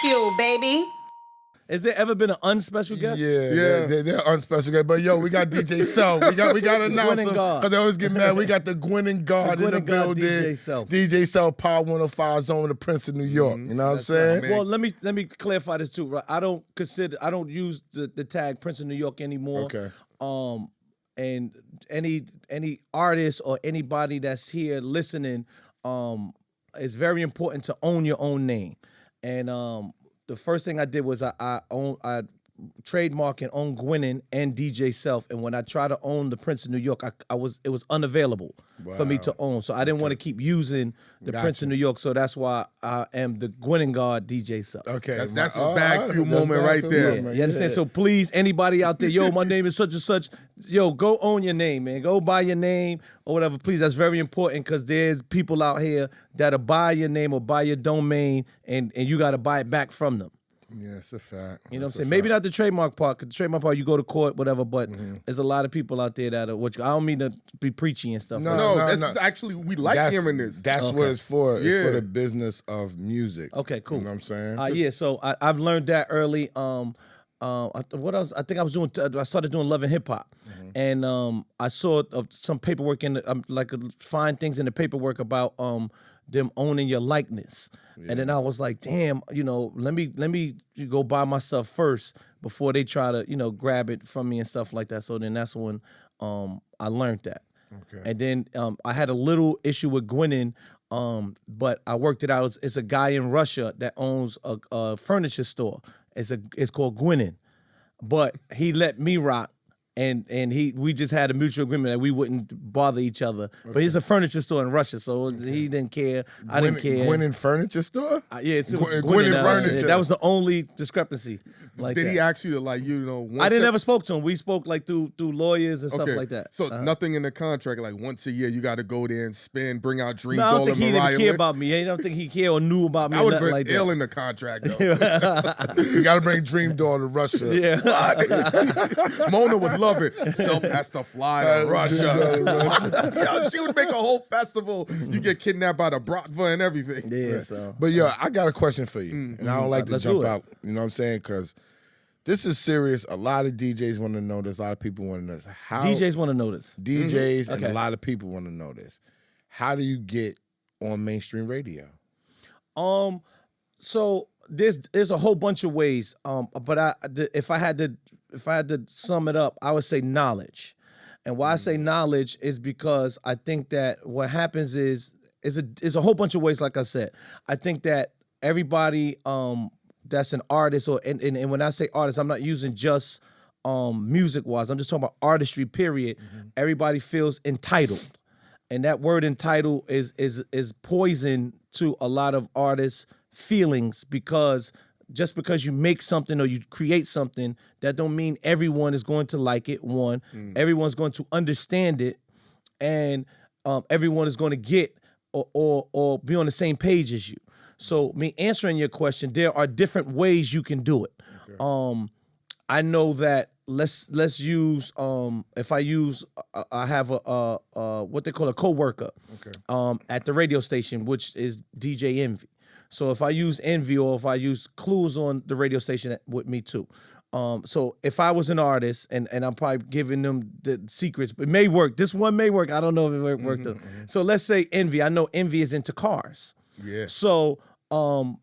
Bagfuel, baby. Has there ever been an unspecial guest? Yeah. They're unspecial guest. But yo, we got DJ Self. We got to announce him because they always get mad. We got the Gwen and God in the building. DJ Self, Power 105 Zone, the Prince of New York. You know what I'm saying? Well, let me clarify this too. Right? I don't use the tag Prince of New York anymore. Okay. And any artist or anybody that's here listening, it's very important to own your own name. And the first thing I did was I trademark and own Gwinnen and DJ Self. And when I tried to own the Prince of New York, it was unavailable for me to own. So I didn't want to keep using the Prince of New York. So that's why I am the Gwinnen God DJ Self. Okay. That's a Bagfuel moment right there. You understand? So please, anybody out there, yo, my name is such and such. Yo, go own your name, man. Go buy your name or whatever. Please, that's very important because there's people out here that'll buy your name or buy your domain and you got to buy it back from them. Yeah, it's a fact. You know what I'm saying? Maybe not the trademark part. 'Cause the trademark part, you go to court, whatever. But there's a lot of people out there that are. I don't mean to be preachy and stuff. No, this is actually we like hearing this. That's what it's for. It's for the business of music. Okay, cool. You know what I'm saying? Yeah. So I've learned that early. What else? I think I was doing. I started doing Love and Hip Hop, and I saw some paperwork in find things in the paperwork about them owning your likeness. Yeah. And then I was like, damn, let me go buy my stuff first before they try to, grab it from me and stuff like that. So then that's when I learned that. Okay. And then I had a little issue with Gwinnen, but I worked it out. It's a guy in Russia that owns a furniture store. It's called Gwinnen. But he let me rock. And we just had a mutual agreement that we wouldn't bother each other. Okay. But he's a furniture store in Russia, so he didn't care. I didn't care. Gwinnen Furniture Store? Yeah, it was Gwinnen Furniture. That was the only discrepancy. Did he ask you to I didn't ever spoke to him. We spoke through lawyers and stuff like that. So nothing in the contract, like once a year you got to go there and spend, bring out Dream Doll. No, I don't think he didn't care about me. I don't think he cared or knew about me. I would have been like ill that. in the contract though. You got to bring Dream Doll to Russia. Yeah. Mona would love it. Self has to fly to Russia. Yo, she would make a whole festival. You get kidnapped by the Bratva and everything. Yeah. So. But yo, I got a question for you, and I don't like to jump out. You know what I'm saying? Because this is serious. A lot of DJs want to know this. A lot of people want to know this. DJs want to know this. DJs and a lot of people want to know this. How do you get on mainstream radio? So there's a whole bunch of ways. But if I had to sum it up, I would say knowledge. And why I say knowledge is because I think that what happens is a whole bunch of ways. Like I said, I think that everybody that's an artist, and when I say artist, I'm not using just music-wise. I'm just talking about artistry, period. Everybody feels entitled. And that word entitled is poison to a lot of artists' feelings because just because you make something or you create something, that don't mean everyone is going to like it, one. Everyone's going to understand it, and everyone is going to get or be on the same page as you. So me answering your question, there are different ways you can do it. Okay. I know that let's use if I have a what they call a co-worker at the radio station, which is DJ Envy. So if I use Envy or if I use Clues on the radio station with me too. So if I was an artist and I'm probably giving them the secrets, it may work. This one may work. I don't know if it worked. So let's say Envy. I know Envy is into cars. Yeah. So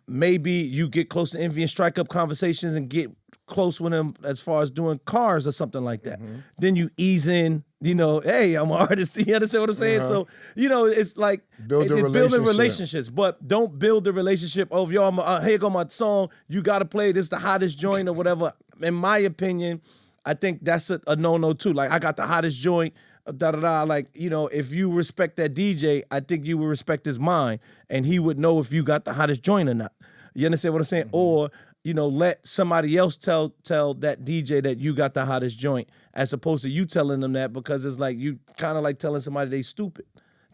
maybe you get close to Envy and strike up conversations and get close with him as far as doing cars or something like that. Then you ease in, hey, I'm an artist. You understand what I'm saying? So, it's like building relationships, but don't build the relationship of, here go my song. You got to play this, the hottest joint or whatever. In my opinion, I think that's a no-no too. Like, I got the hottest joint. Like, if you respect that DJ, I think you would respect his mind, and he would know if you got the hottest joint or not. You understand what I'm saying? Or, let somebody else tell that DJ that you got the hottest joint, as opposed to you telling them that, because it's like you kind of like telling somebody they stupid.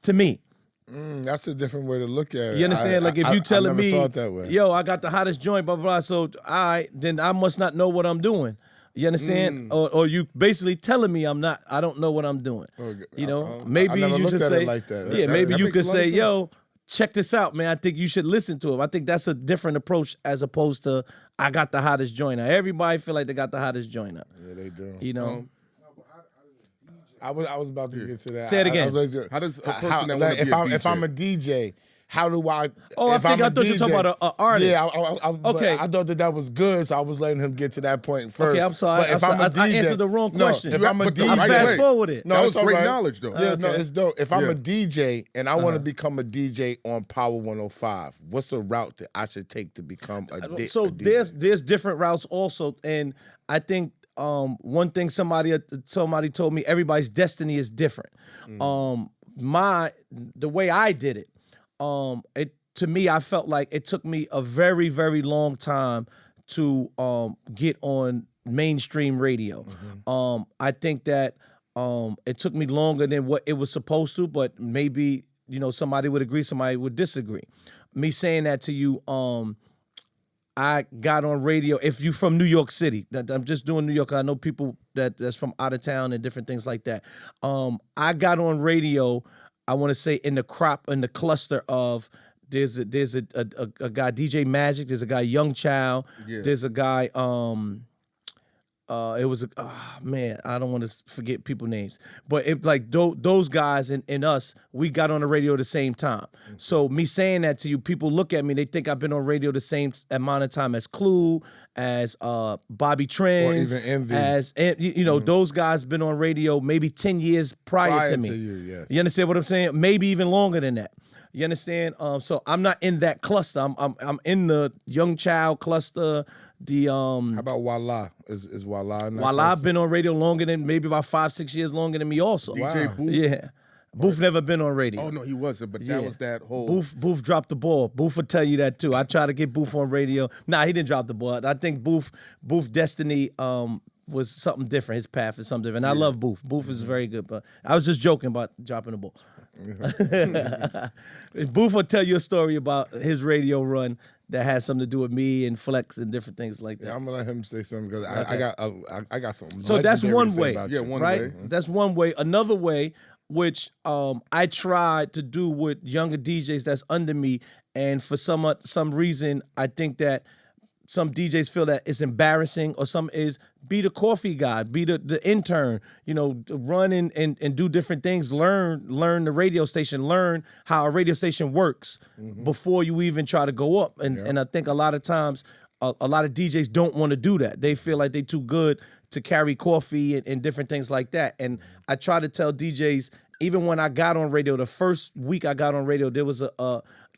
To me. That's a different way to look at it. You understand? Like, if you telling me, that way. Yo, I got the hottest joint, blah, blah, blah, so all right, then I must not know what I'm doing. You understand? Or you basically telling me I don't know what I'm doing. Maybe I never you looked could at say, it like that. Maybe you could say, yo, check this out, man. I think you should listen to him. I think that's a different approach as opposed to I got the hottest joiner. Everybody feel like they got the hottest joiner. Yeah, they do. You know. I was about to get to that. Say it again. How does a person that want to be a DJ? If I'm a DJ, how do I? Oh, I thought you were talking about an artist. Yeah, okay. I thought that was good, so I was letting him get to that point first. Okay, I'm sorry. But if I'm a DJ, I answered the wrong question. If I'm a DJ, I fast forwarded. No, that it's was great all right. knowledge, though. Yeah, no, it's dope. If I'm Yeah. a DJ and I want to become a DJ on Power 105, what's the route that I should take to become a DJ? So there's different routes also, and I think one thing somebody told me, everybody's destiny is different. The way I did it, to me, I felt like it took me a very, very long time to get on mainstream radio. I think that it took me longer than what it was supposed to, but maybe, somebody would agree, somebody would disagree. Me saying that to you, I got on radio. If you from New York City, I'm just doing New York. I know people that's from out of town and different things like that. I got on radio, I want to say in the cluster of there's a guy, DJ Magic, there's a guy, Young Child, there's a guy, I don't want to forget people's names, but it like those guys and us, we got on the radio at the same time. So me saying that to you, people look at me, they think I've been on radio the same amount of time as Clue, as Bobby Trends, or even Envy. as those guys been on radio maybe 10 years prior to me. you, yes. You understand what I'm saying? Maybe even longer than that. You understand? So I'm not in that cluster. I'm in the Young Child cluster. How about Walla? Is Walla in that Walla cluster? been on radio longer than maybe about 5-6 years longer than me also. DJ Booth. Yeah. Booth never been on radio. Oh no, he wasn't. But that was that whole. Booth dropped the ball. Booth will tell you that too. I tried to get Booth on radio. Nah, he didn't drop the ball. I think Booth destiny was something different. His path is something different. And I love Booth. Booth is very good, but I was just joking about dropping the ball. Booth will tell you a story about his radio run that has something to do with me and Flex and different things like that. Yeah, I'm gonna let him say something because I got something. So that's one way. One right? way. That's one way. Another way, which I tried to do with younger DJs that's under me, and for some reason, I think that some DJs feel that it's embarrassing, or some is be the coffee guy, be the intern, run and do different things, learn the radio station, learn how a radio station works before you even try to go up. And I think a lot of times, a lot of DJs don't want to do that. They feel like they're too good to carry coffee and different things like that. And I try to tell DJs, even when I got on radio, the first week I got on radio, there was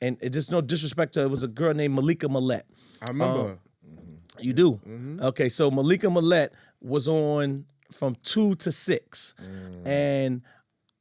and just no disrespect to her, it was a girl named Malika Millette. I remember. You do? Okay, so Malika Millette was on from 2 to 6. And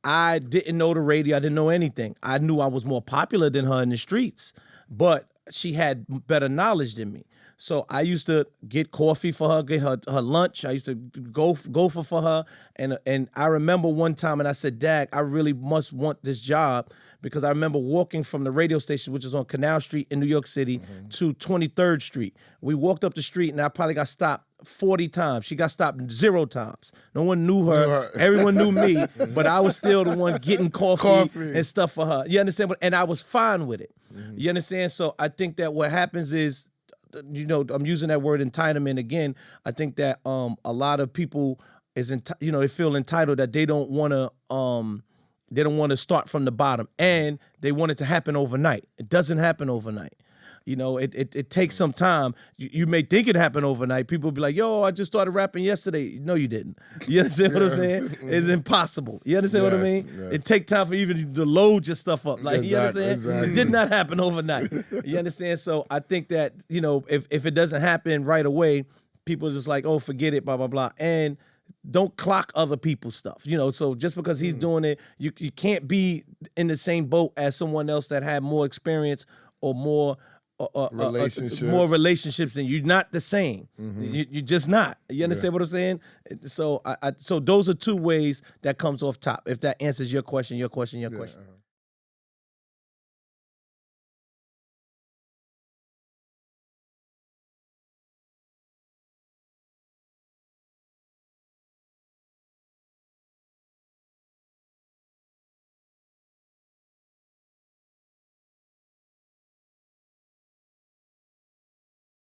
I didn't know the radio. I didn't know anything. I knew I was more popular than her in the streets, but she had better knowledge than me. So I used to get coffee for her, get her lunch. I used to go for her. And I remember one time, and I said, Dag, I really must want this job, because I remember walking from the radio station, which is on Canal Street in New York City, to 23rd Street. We walked up the street, and I probably got stopped 40 times. She got stopped 0 times. No one knew her. Everyone knew me, but I was still the one getting coffee and stuff for her. You understand? And I was fine with it. You understand? So I think that what happens is, I'm using that word entitlement again. I think that a lot of people they feel entitled, that they don't want to start from the bottom, and they want it to happen overnight. It doesn't happen overnight. It takes some time. You may think it happened overnight. People be like, yo, I just started rapping yesterday. No, you didn't. You understand what I'm saying? It's impossible. You understand what I mean? Yes. It takes time for even to load your stuff up. Like, you understand? Exactly. It did not happen overnight. You understand? So I think that, if it doesn't happen right away, people are just like, oh, forget it, blah, blah, blah. And don't clock other people's stuff. So just because he's doing it, you can't be in the same boat as someone else that had more experience or more more relationships than you. You're not the same. You're just not. You understand what I'm saying? So so those are 2 ways that comes off top. If that answers your question.